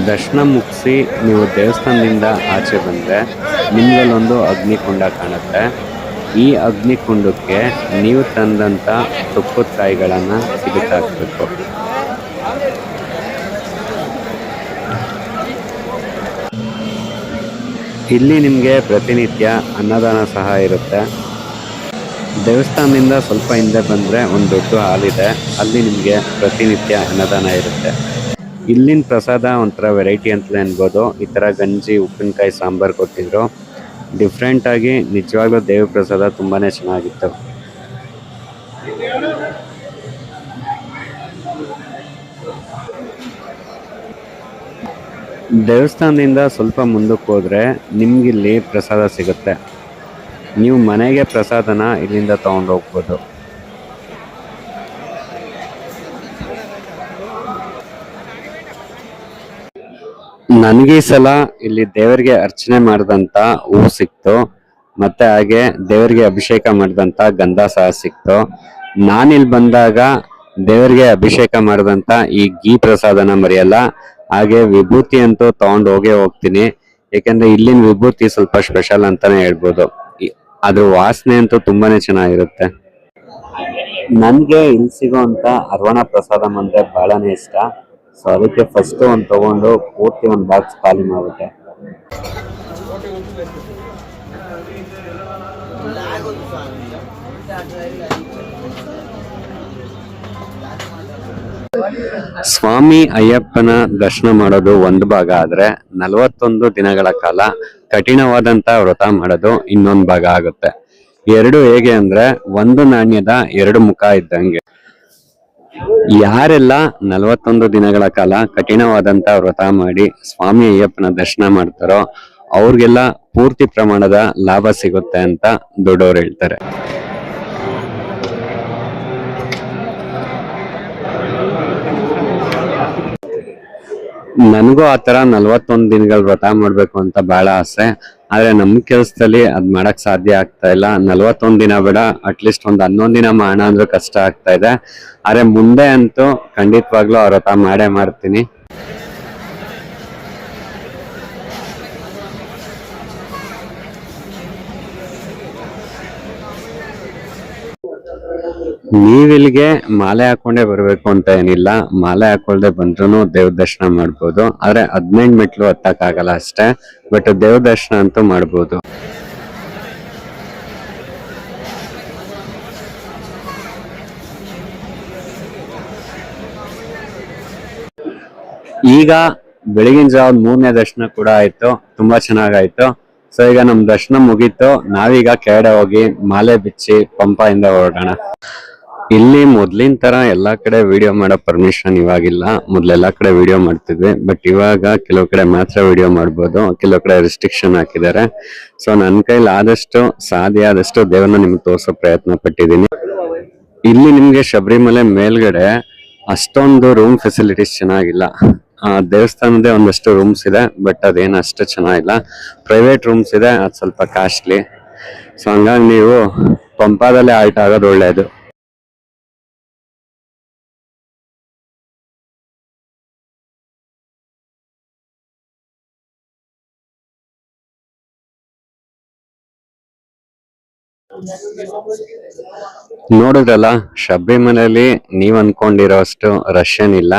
ದರ್ಶನ ಮುಗಿಸಿ ನೀವು ದೇವಸ್ಥಾನದಿಂದ ಆಚೆ ಬಂದ್ರೆ ನಿಮ್ಗಲ್ಲೊಂದು ಅಗ್ನಿಕುಂಡ ಕಾಣುತ್ತೆ. ಈ ಅಗ್ನಿಕುಂಡಕ್ಕೆ ನೀವು ತಂದಂತ ತುಪ್ಪದ ಕಾಯಿಗಳನ್ನ ಸಿಗುತ್ತಾಕ್ಬೇಕು. ಇಲ್ಲಿ ನಿಮ್ಗೆ ಪ್ರತಿನಿತ್ಯ ಅನ್ನದಾನ ಸಹ ಇರುತ್ತೆ. ದೇವಸ್ಥಾನದಿಂದ ಸ್ವಲ್ಪ ಹಿಂದೆ ಬಂದ್ರೆ ಒಂದು ದೊಡ್ಡ ಹಾಲ್ ಇದೆ, ಅಲ್ಲಿ ನಿಮ್ಗೆ ಪ್ರತಿನಿತ್ಯ ಅನ್ನದಾನ ಇರುತ್ತೆ. ಇಲ್ಲಿನ ಪ್ರಸಾದ ಒಂಥರ ವೆರೈಟಿ ಅಂತಲೇ ಅನ್ಬೋದು. ಈ ತರ ಗಂಜಿ, ಉಪ್ಪಿನಕಾಯಿ, ಸಾಂಬಾರ್ ಕೊಟ್ಟಿದ್ರು. ಡಿಫ್ರೆಂಟ್ ಆಗಿ ನಿಜವಾಗ್ಲೂ ದೇವ್ರ ಪ್ರಸಾದ ತುಂಬಾನೇ ಚೆನ್ನಾಗಿತ್ತು. ದೇವಸ್ಥಾನದಿಂದ ಸ್ವಲ್ಪ ಮುಂದಕ್ಕೆ ಹೋದ್ರೆ ನಿಮ್ಗಿಲ್ಲಿ ಪ್ರಸಾದ ಸಿಗುತ್ತೆ. ನೀವು ಮನೆಗೆ ಪ್ರಸಾದನ ಇಲ್ಲಿಂದ ತಗೊಂಡು ಹೋಗ್ಬೋದು. ನನಗೆ ಈ ಸಲ ಇಲ್ಲಿ ದೇವರಿಗೆ ಅರ್ಚನೆ ಮಾಡಿದಂತ ಹೂ ಸಿಕ್ತು, ಮತ್ತೆ ಹಾಗೆ ದೇವರಿಗೆ ಅಭಿಷೇಕ ಮಾಡಿದಂತ ಗಂಧ ಸಹ ಸಿಕ್ತು. ನಾನಿಲ್ಲಿ ಬಂದಾಗ ದೇವರಿಗೆ ಅಭಿಷೇಕ ಮಾಡಿದಂತ ಈ ಗೀ ಪ್ರಸಾದನ ಮರೆಯಲ್ಲ. ಹಾಗೆ ವಿಭೂತಿ ಅಂತೂ ತಗೊಂಡು ಹೋಗ್ತೀನಿ, ಯಾಕಂದ್ರೆ ಇಲ್ಲಿನ ವಿಭೂತಿ ಸ್ವಲ್ಪ ಸ್ಪೆಷಲ್ ಅಂತಾನೆ ಹೇಳ್ಬೋದು. ಅದ್ರ ವಾಸನೆ ಅಂತೂ ತುಂಬಾನೇ ಚೆನ್ನಾಗಿರುತ್ತೆ. ನನ್ಗೆ ಇಲ್ಲಿ ಸಿಗೋಂತ ಅರ್ವಣ ಪ್ರಸಾದ ಅಂದ್ರೆ ಬಹಳನೇ ಇಷ್ಟ. ಸೊ ಅದಕ್ಕೆ ಫಸ್ಟ್ ಒಂದು ತಗೊಂಡು ಪೂರ್ತಿ ಒಂದು ಬಾಕ್ಸ್ ಖಾಲಿ ಮಾಡ್ಬಿಟ್ಟೆ. ಸ್ವಾಮಿ ಅಯ್ಯಪ್ಪನ ದರ್ಶನ ಮಾಡೋದು ಒಂದು ಭಾಗ ಆದ್ರೆ 41 ದಿನಗಳ ಕಾಲ ಕಠಿಣವಾದಂತ ವ್ರತ ಮಾಡೋದು ಇನ್ನೊಂದು ಭಾಗ ಆಗುತ್ತೆ. ಎರಡು ಹೇಗೆ ಅಂದ್ರೆ ಒಂದು ನಾಣ್ಯದ 2 ಮುಖ ಇದ್ದಂಗೆ. ಯಾರೆಲ್ಲ 41 ದಿನಗಳ ಕಾಲ ಕಠಿಣವಾದಂತ ವ್ರತ ಮಾಡಿ ಸ್ವಾಮಿ ಅಯ್ಯಪ್ಪನ ದರ್ಶನ ಮಾಡ್ತಾರೋ ಅವ್ರಿಗೆಲ್ಲ ಪೂರ್ತಿ ಪ್ರಮಾಣದ ಲಾಭ ಸಿಗುತ್ತೆ ಅಂತ ದೊಡ್ಡವರು ಹೇಳ್ತಾರೆ. ನನಗೂ ಆತರ 41 ದಿನಗಳ ವ್ರತ ಮಾಡ್ಬೇಕು ಅಂತ ಬಹಳ ಆಸೆ. ಆದ್ರೆ ನಮ್ ಕೆಲ್ಸದಲ್ಲಿ ಅದ್ ಮಾಡಕ್ ಸಾಧ್ಯ ಆಗ್ತಾ ಇಲ್ಲ. 41 ದಿನ ಬೇಡ, ಅಟ್ಲೀಸ್ಟ್ ಒಂದು 11 ದಿನ ಮಾಡೋಣ ಅಂದ್ರೆ ಕಷ್ಟ ಆಗ್ತಾ ಇದೆ. ಆದ್ರೆ ಮುಂದೆ ಅಂತೂ ಖಂಡಿತವಾಗ್ಲೂ ಆ ವ್ರತ ಮಾಡೇ ಮಾಡ್ತೀನಿ. ನೀವಿಲ್ಲಿಗೆ ಮಾಲೆ ಹಾಕೊಂಡೇ ಬರ್ಬೇಕು ಅಂತ ಏನಿಲ್ಲ. ಮಾಲೆ ಹಾಕೊಳ್ದೆ ಬಂದ್ರು ದೇವ್ರ ದರ್ಶನ ಮಾಡ್ಬೋದು. ಆದ್ರೆ 18 ಮೆಟ್ಲು ಹತ್ತಕ್ ಆಗಲ್ಲ ಅಷ್ಟೇ, ಬಟ್ ದೇವ್ರ ದರ್ಶನ ಅಂತೂ ಮಾಡ್ಬೋದು. ಈಗ ಬೆಳಗಿನ ಜಾವ 3ನೇ ದರ್ಶನ ಕೂಡ ಆಯ್ತು, ತುಂಬಾ ಚೆನ್ನಾಗಾಯ್ತು. ಸೊ ಈಗ ನಮ್ ದರ್ಶನ ಮುಗೀತು. ನಾವೀಗ ಕೆಳಗಡೆ ಹೋಗಿ ಮಾಲೆ ಬಿಚ್ಚಿ ಪಂಪಾಯಿಂದ ಹೊರಡೋಣ. ಇಲ್ಲಿ ಮೊದ್ಲಿನ ತರ ಎಲ್ಲಾ ಕಡೆ ವಿಡಿಯೋ ಮಾಡೋ ಪರ್ಮಿಷನ್ ಇವಾಗಿಲ್ಲ. ಮೊದ್ಲೆಲ್ಲಾ ಕಡೆ ವಿಡಿಯೋ ಮಾಡ್ತಿದ್ವಿ, ಬಟ್ ಇವಾಗ ಕೆಲವು ಕಡೆ ಮಾತ್ರ ವಿಡಿಯೋ ಮಾಡ್ಬೋದು, ಕೆಲವು ಕಡೆ ರಿಸ್ಟ್ರಿಕ್ಷನ್ ಹಾಕಿದ್ದಾರೆ. ಸೊ ನನ್ನ ಕೈಲಿ ಆದಷ್ಟು ಸಾಧ್ಯ ಆದಷ್ಟು ದೇವರನ್ನ ನಿಮ್ಗೆ ತೋರ್ಸೋ ಪ್ರಯತ್ನ ಪಟ್ಟಿದ್ದೀನಿ. ಇಲ್ಲಿ ನಿಮ್ಗೆ ಶಬರಿಮಲೆ ಮೇಲ್ಗಡೆ ಅಷ್ಟೊಂದು ರೂಮ್ ಫೆಸಿಲಿಟೀಸ್ ಚೆನ್ನಾಗಿಲ್ಲ. ದೇವಸ್ಥಾನದೇ ಒಂದಷ್ಟು ರೂಮ್ಸ್ ಇದೆ, ಬಟ್ ಅದೇನು ಅಷ್ಟು ಚೆನ್ನಾಗಿಲ್ಲ. ಪ್ರೈವೇಟ್ ರೂಮ್ಸ್ ಇದೆ, ಅದು ಸ್ವಲ್ಪ ಕಾಸ್ಟ್ಲಿ. ಸೊ ಹಂಗಾಗಿ ನೀವು ಪಂಪಾದಲ್ಲೇ ಆಲ್ಟ್ ಆಗೋದು ಒಳ್ಳೇದು. ನೋಡಿದ್ರಲ್ಲ, ಶಬರಿಮಲೆಯಲ್ಲಿ ನೀವ್ ಅನ್ಕೊಂಡಿರೋ ಅಷ್ಟು ರಶ್ ಏನಿಲ್ಲ,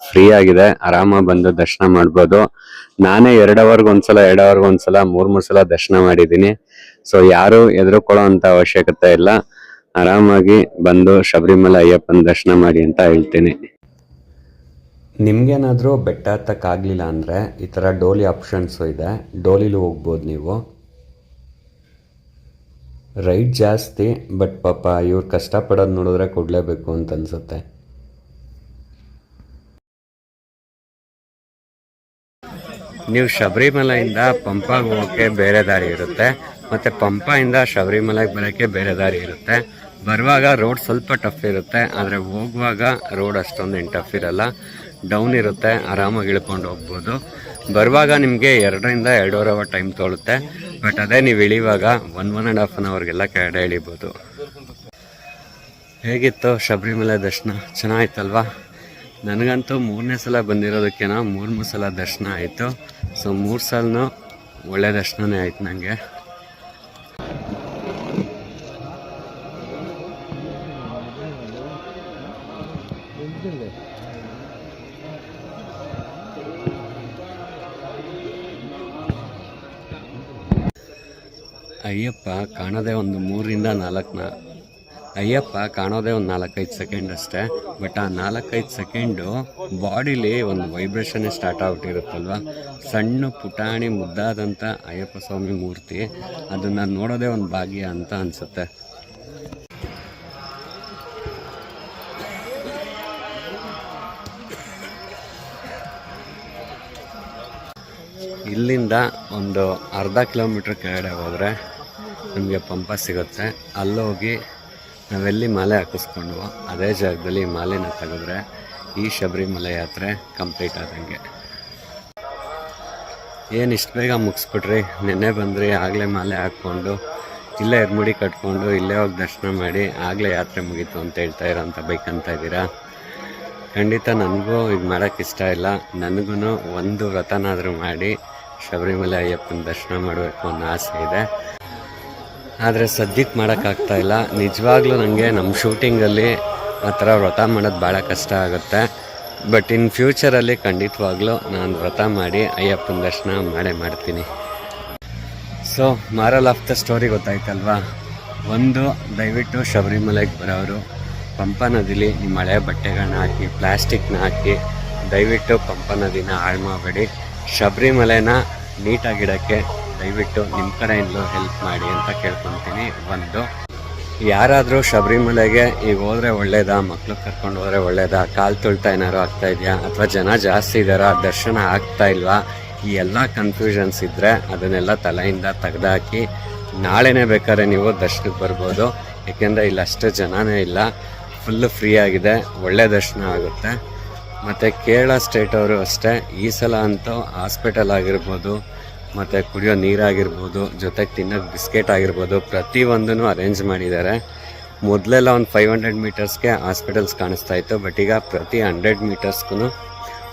ಫ್ರೀ ಆಗಿದೆ. ಆರಾಮಾಗಿ ಬಂದು ದರ್ಶನ ಮಾಡ್ಬೋದು. ನಾನೇ 2 ಅವರ್ಗೆ ಒಂದ್ಸಲ 3 ಸಲ ದರ್ಶನ ಮಾಡಿದ್ದೀನಿ. ಸೊ ಯಾರು ಹೆದರ್ಕೊಳ್ಳೋ ಅಂತ ಅವಶ್ಯಕತೆ ಇಲ್ಲ. ಆರಾಮಾಗಿ ಬಂದು ಶಬರಿಮಲೆ ಅಯ್ಯಪ್ಪನ ದರ್ಶನ ಮಾಡಿ ಅಂತ ಹೇಳ್ತೀನಿ. ನಿಮ್ಗೇನಾದರೂ ಬೆಟ್ಟ ಹತ್ತಕ್ಕಾಗಲಿಲ್ಲ ಅಂದರೆ ಈ ಥರ ಡೋಲಿ ಆಪ್ಷನ್ಸು ಇದೆ, ಡೋಲಿಲೂ ಹೋಗ್ಬೋದು ನೀವು. ರೈಟ್ ಜಾಸ್ತಿ, ಬಟ್ ಪಾಪ ಇವ್ರು ಕಷ್ಟಪಡೋದು ನೋಡಿದ್ರೆ ಕೊಡಲೇಬೇಕು ಅಂತ ಅನಿಸುತ್ತೆ. ನೀವು ಶಬರಿಮಲೆಯಿಂದ ಪಂಪಾಗೆ ಹೋಗೋಕ್ಕೆ ಬೇರೆ ದಾರಿ ಇರುತ್ತೆ, ಮತ್ತು ಪಂಪಾಯಿಂದ ಶಬರಿಮಲೆಗೆ ಬರೋಕ್ಕೆ ಬೇರೆ ದಾರಿ ಇರುತ್ತೆ. ಬರುವಾಗ ರೋಡ್ ಸ್ವಲ್ಪ ಟಫ್ ಇರುತ್ತೆ, ಆದರೆ ಹೋಗುವಾಗ ರೋಡ್ ಅಷ್ಟೊಂದು ಏನು ಟಫ್ ಇರಲ್ಲ, ಡೌನ್ ಇರುತ್ತೆ, ಆರಾಮಾಗಿ ಇಳ್ಕೊಂಡು ಹೋಗ್ಬೋದು. ಬರುವಾಗ ನಿಮಗೆ 2ರಿಂದ 2.5 ಅವರ್ ಟೈಮ್ ತೊಗೊಳುತ್ತೆ, ಬಟ್ ಅದೇ ನೀವು ಇಳಿಯುವಾಗ 1.5 ಅವರ್ಗೆಲ್ಲ ಕೆಳಗಡೆ ಇಳಿಬೋದು. ಹೇಗಿತ್ತು ಶಬರಿಮಲೆ ದರ್ಶನ? ಚೆನ್ನಾಗಿತ್ತಲ್ವಾ? ನನಗಂತೂ 3ನೇ ಸಲ ಬಂದಿರೋದಕ್ಕೇನೋ 3 ಸಲ ದರ್ಶನ ಆಯಿತು. ಸೊ 3 ಸಲನೂ ಒಳ್ಳೆ ದರ್ಶನನೇ ಆಯ್ತು ನನಗೆ. ಅಯ್ಯಪ್ಪ ಕಾಣೋದೇ ಒಂದು 3ರಿಂದ 4 ಅಯ್ಯಪ್ಪ ಕಾಣೋದೇ ಒಂದು 4-5 ಸೆಕೆಂಡ್ ಅಷ್ಟೇ, ಬಟ್ ಆ 4-5 ಸೆಕೆಂಡು ಬಾಡಿಲಿ ಒಂದು ವೈಬ್ರೇಷನ್ನೇ ಸ್ಟಾರ್ಟ್ ಆಗ್ಬಿಟ್ಟಿರುತ್ತಲ್ವ. ಸಣ್ಣ ಪುಟಾಣಿ ಮುದ್ದಾದಂಥ ಅಯ್ಯಪ್ಪ ಸ್ವಾಮಿ ಮೂರ್ತಿ, ಅದನ್ನು ನೋಡೋದೇ ಒಂದು ಭಾಗ್ಯ ಅಂತ ಅನಿಸುತ್ತೆ. ಇಲ್ಲಿಂದ ಒಂದು ಅರ್ಧ ಕಿಲೋಮೀಟ್ರ್ ಕೆಳಗಡೆ ಹೋದರೆ ನಮಗೆ ಪಂಪ ಸಿಗುತ್ತೆ. ಅಲ್ಲೋಗಿ ನಾವೆಲ್ಲಿ ಮಾಲೆ ಹಾಕಿಸ್ಕೊಂಡು ಅದೇ ಜಾಗದಲ್ಲಿ ಮಾಲೆನ ತೆಗೆದ್ರೆ ಈ ಶಬರಿಮಲೆ ಯಾತ್ರೆ ಕಂಪ್ಲೀಟ್ ಆದಂಗೆ. ಏನು ಇಷ್ಟು ಬೇಗ ಮುಗಿಸ್ಬಿಟ್ರಿ? ನೆನ್ನೆ ಬಂದ್ರಿ, ಆಗಲೇ ಮಾಲೆ ಹಾಕ್ಕೊಂಡು ಇಲ್ಲೇ ಎರ್ಮುಡಿ ಕಟ್ಕೊಂಡು ಇಲ್ಲೇ ಹೋಗಿ ದರ್ಶನ ಮಾಡಿ ಆಗಲೇ ಯಾತ್ರೆ ಮುಗೀತು ಅಂತ ಹೇಳ್ತಾ ಇರೋಂಥ ಬೇಕಂತ ಇದ್ದೀರಾ? ಖಂಡಿತ ನನಗೂ ಇದು ಮಾಡೋಕ್ಕೆ ಇಷ್ಟ ಇಲ್ಲ. ನನಗೂ ಒಂದು ವ್ರತನಾದರೂ ಮಾಡಿ ಶಬರಿಮಲೆ ಅಯ್ಯಪ್ಪನ ದರ್ಶನ ಮಾಡಬೇಕು ಅನ್ನೋ ಆಸೆ ಇದೆ, ಆದರೆ ಸದ್ಯಕ್ಕೆ ಮಾಡೋಕ್ಕಾಗ್ತಾಯಿಲ್ಲ. ನಿಜವಾಗ್ಲೂ ನನಗೆ ನಮ್ಮ ಶೂಟಿಂಗಲ್ಲಿ ಆ ಥರ ವ್ರತ ಮಾಡೋದು ಭಾಳ ಕಷ್ಟ ಆಗುತ್ತೆ. ಬಟ್ ಇನ್ ಫ್ಯೂಚರಲ್ಲಿ ಖಂಡಿತವಾಗ್ಲೂ ನಾನು ವ್ರತ ಮಾಡಿ ಅಯ್ಯಪ್ಪನ ದರ್ಶನ ಮಾಡ್ತೀನಿ. So moral of the story ಗೊತ್ತಾಯ್ತಲ್ವಾ? ಒಂದು, ದಯವಿಟ್ಟು ಶಬರಿಮಲೆಗೆ ಬರೋರು ಪಂಪಾ ನದಿಲಿ ನಿಮ್ಮ ಹಳೆ ಬಟ್ಟೆಗಳನ್ನ ಹಾಕಿ, ಪ್ಲಾಸ್ಟಿಕ್ನ ಹಾಕಿ ದಯವಿಟ್ಟು ಪಂಪಾ ನದಿನ ಹಾಳು ಮಾಡಬೇಡಿ. ಶಬರಿಮಲೆನ ನೀಟಾಗಿಡೋಕ್ಕೆ ದಯವಿಟ್ಟು ನಿಮ್ಮ ಕಡೆಯಿಂದಲೂ ಹೆಲ್ಪ್ ಮಾಡಿ ಅಂತ ಕೇಳ್ಕೊತೀನಿ. ಒಂದು, ಯಾರಾದರೂ ಶಬರಿಮಲೆಗೆ ಈಗ ಹೋದರೆ ಒಳ್ಳೇದಾ, ಮಕ್ಕಳು ಕರ್ಕೊಂಡು ಹೋದರೆ ಒಳ್ಳೇದಾ, ಕಾಲು ತುಳ್ತಾ ಏನಾದ್ರು ಆಗ್ತಾ ಇದೆಯಾ, ಅಥವಾ ಜನ ಜಾಸ್ತಿ ಇದ್ದಾರಾ, ದರ್ಶನ ಆಗ್ತಾ ಇಲ್ವಾ, ಈ ಎಲ್ಲ ಕನ್ಫ್ಯೂಷನ್ಸ್ ಇದ್ದರೆ ಅದನ್ನೆಲ್ಲ ತಲೆಯಿಂದ ತೆಗೆದಾಕಿ ನಾಳೆನೇ ಬೇಕಾದ್ರೆ ನೀವು ದರ್ಶನಕ್ಕೆ ಬರ್ಬೋದು. ಏಕೆಂದರೆ ಇಲ್ಲಿ ಅಷ್ಟು ಜನನೇ ಇಲ್ಲ, ಫುಲ್ಲು ಫ್ರೀ ಆಗಿದೆ, ಒಳ್ಳೆ ದರ್ಶನ ಆಗುತ್ತೆ. ಮತ್ತು ಕೇರಳ ಸ್ಟೇಟವರು ಅಷ್ಟೇ, ಈ ಸಲ ಅಂತೂ ಹಾಸ್ಪಿಟಲ್ ಆಗಿರ್ಬೋದು, ಮತ್ತು ಕುಡಿಯೋ ನೀರಾಗಿರ್ಬೋದು, ಜೊತೆಗೆ ತಿನ್ನೋಕ್ಕೆ ಬಿಸ್ಕೆಟ್ ಆಗಿರ್ಬೋದು, ಪ್ರತಿಯೊಂದೂ ಅರೇಂಜ್ ಮಾಡಿದ್ದಾರೆ. ಮೊದಲೆಲ್ಲ ಒಂದು 500 ಮೀಟರ್ಸ್ಗೆ ಹಾಸ್ಪಿಟಲ್ಸ್ ಕಾಣಿಸ್ತಾ ಇತ್ತು, ಬಟ್ ಈಗ ಪ್ರತಿ 100 ಮೀಟರ್ಸ್ಗೂ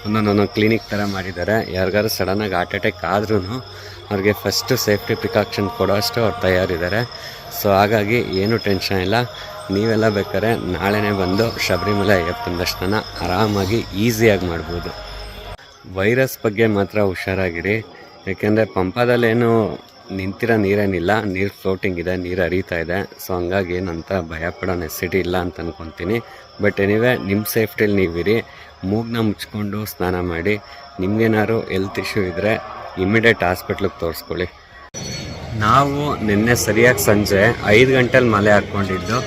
ಒಂದೊಂದೊಂದು ಕ್ಲಿನಿಕ್ ಥರ ಮಾಡಿದ್ದಾರೆ. ಯಾರಿಗಾರು ಸಡನ್ನಾಗಿ ಹಾರ್ಟ್ ಅಟ್ಯಾಕ್ ಆದ್ರೂ ಅವ್ರಿಗೆ ಫಸ್ಟು ಸೇಫ್ಟಿ ಪ್ರಿಕಾಕ್ಷನ್ ಕೊಡೋ ಅಷ್ಟು ಅವ್ರು ತಯಾರಿದ್ದಾರೆ. ಸೊ ಹಾಗಾಗಿ ಏನೂ ಟೆನ್ಷನ್ ಇಲ್ಲ. ನೀವೆಲ್ಲ ಬೇಕಾದ್ರೆ ನಾಳೆನೇ ಬಂದು ಶಬರಿಮಲೆ ಅಯ್ಯಪ್ಪನ ದರ್ಶನ ಆರಾಮಾಗಿ ಈಸಿಯಾಗಿ ಮಾಡ್ಬೋದು. ವೈರಸ್ ಬಗ್ಗೆ ಮಾತ್ರ ಹುಷಾರಾಗಿರಿ, ಏಕೆಂದರೆ ಪಂಪಾದಲ್ಲೇನು ನಿಂತಿರೋ ನೀರೇನಿಲ್ಲ, ನೀರು ಫ್ಲೋಟಿಂಗ್ ಇದೆ, ನೀರು ಹರಿತಾ ಇದೆ. ಸೊ ಹಂಗಾಗಿ ಏನಂತ ಭಯಪಡೋ ನೆಸಿಟಿ ಇಲ್ಲ ಅಂತ ಅಂದ್ಕೊತೀನಿ. ಬಟ್ ಎನಿವೆ ನಿಮ್ಮ ಸೇಫ್ಟಿಲಿ ನೀವಿರಿ, ಮೂಗನ್ನ ಮುಚ್ಕೊಂಡು ಸ್ನಾನ ಮಾಡಿ. ನಿಮ್ಗೇನಾದ್ರು ಹೆಲ್ತ್ ಇಶ್ಯೂ ಇದ್ದರೆ ಇಮಿಡಿಯೇಟ್ ಹಾಸ್ಪಿಟ್ಲಿಗೆ ತೋರಿಸ್ಕೊಳ್ಳಿ. ನಾವು ನಿನ್ನೆ ಸರಿಯಾಗಿ ಸಂಜೆ 5 ಗಂಟೆಲಿ ಮಾಲೆ ಹಾಕ್ಕೊಂಡಿದ್ದು,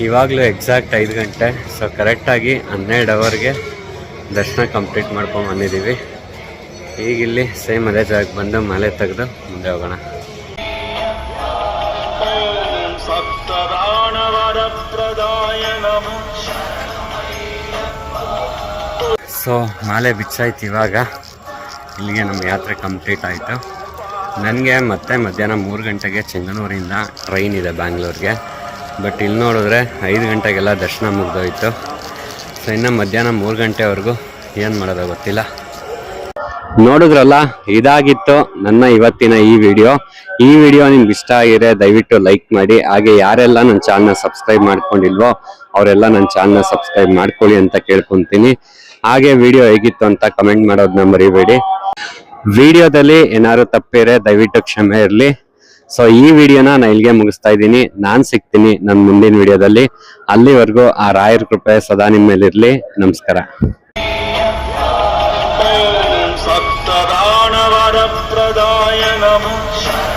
ಇವಾಗಲೂ ಎಕ್ಸಾಕ್ಟ್ 5 ಗಂಟೆ. ಸೊ ಕರೆಕ್ಟಾಗಿ 12 ಅವರ್ಗೆ ದರ್ಶನ ಕಂಪ್ಲೀಟ್ ಮಾಡ್ಕೊಂಡು ಬಂದಿದ್ದೀವಿ. ಈಗಿಲ್ಲಿ ಸೇಮ್ ಅದೇ ಜಾಗಕ್ಕೆ ಬಂದು ಮಾಲೆ ತೆಗೆದು ಮುಂದೆ ಹೋಗೋಣ. ಸೊ ಮಾಲೆ ಬಿಚ್ಚಾಯ್ತು. ಇವಾಗ ಇಲ್ಲಿಗೆ ನಮ್ಮ ಯಾತ್ರೆ ಕಂಪ್ಲೀಟ್ ಆಯಿತು. ನನಗೆ ಮತ್ತೆ ಮಧ್ಯಾಹ್ನ 3 ಗಂಟೆಗೆ ಚೆಂಗನೂರಿಂದ ಟ್ರೈನ್ ಇದೆ ಬ್ಯಾಂಗ್ಳೂರಿಗೆ. ಬಟ್ ಇಲ್ಲಿ ನೋಡಿದ್ರೆ 5 ಗಂಟೆಗೆಲ್ಲ ದರ್ಶನ ಮುಗಿದೋಯ್ತು. ಸೊ ಇನ್ನು ಮಧ್ಯಾಹ್ನ 3 ಗಂಟೆವರೆಗೂ ಏನು ಮಾಡೋದು ಗೊತ್ತಿಲ್ಲ. ನೋಡಿದ್ರಲ್ಲ, ಇದಾಗಿತ್ತು ನನ್ನ ಇವತ್ತಿನ ಈ ವಿಡಿಯೋ ನಿಮ್ಗೆ ಇಷ್ಟ ಆಗಿದೆ ದಯವಿಟ್ಟು ಲೈಕ್ ಮಾಡಿ. ಹಾಗೆ ಯಾರೆಲ್ಲ ನನ್ನ ಚಾನಲ್ನ ಸಬ್ಸ್ಕ್ರೈಬ್ ಮಾಡ್ಕೊಂಡಿಲ್ವೋ ಅವರೆಲ್ಲ ನನ್ನ ಚಾನಲ್ನ ಸಬ್ಸ್ಕ್ರೈಬ್ ಮಾಡ್ಕೊಳ್ಳಿ ಅಂತ ಕೇಳ್ಕೊತೀನಿ. ಹಾಗೆ ವಿಡಿಯೋ ಹೇಗಿತ್ತು ಅಂತ ಕಮೆಂಟ್ ಮಾಡೋದನ್ನ ಮರಿಬೇಡಿ. ವಿಡಿಯೋದಲ್ಲಿ ಏನಾದ್ರು ತಪ್ಪಿದ್ರೆ ದಯವಿಟ್ಟು ಕ್ಷಮೆ ಇರಲಿ. ಸೊ ಈ ವಿಡಿಯೋನ ನಾನು ಇಲ್ಲಿಗೆ ಮುಗಿಸ್ತಾ ಇದ್ದೀನಿ. ನಾನು ಸಿಗ್ತೀನಿ ನನ್ನ ಮುಂದಿನ ವಿಡಿಯೋದಲ್ಲಿ. ಅಲ್ಲಿವರೆಗೂ ಆ ರಾಯರ ಕೃಪೆ ಸದಾ ನಿಮ್ಮ ಮೇಲಿರಲಿ. ನಮಸ್ಕಾರ. सदानवरप्रदाय नमः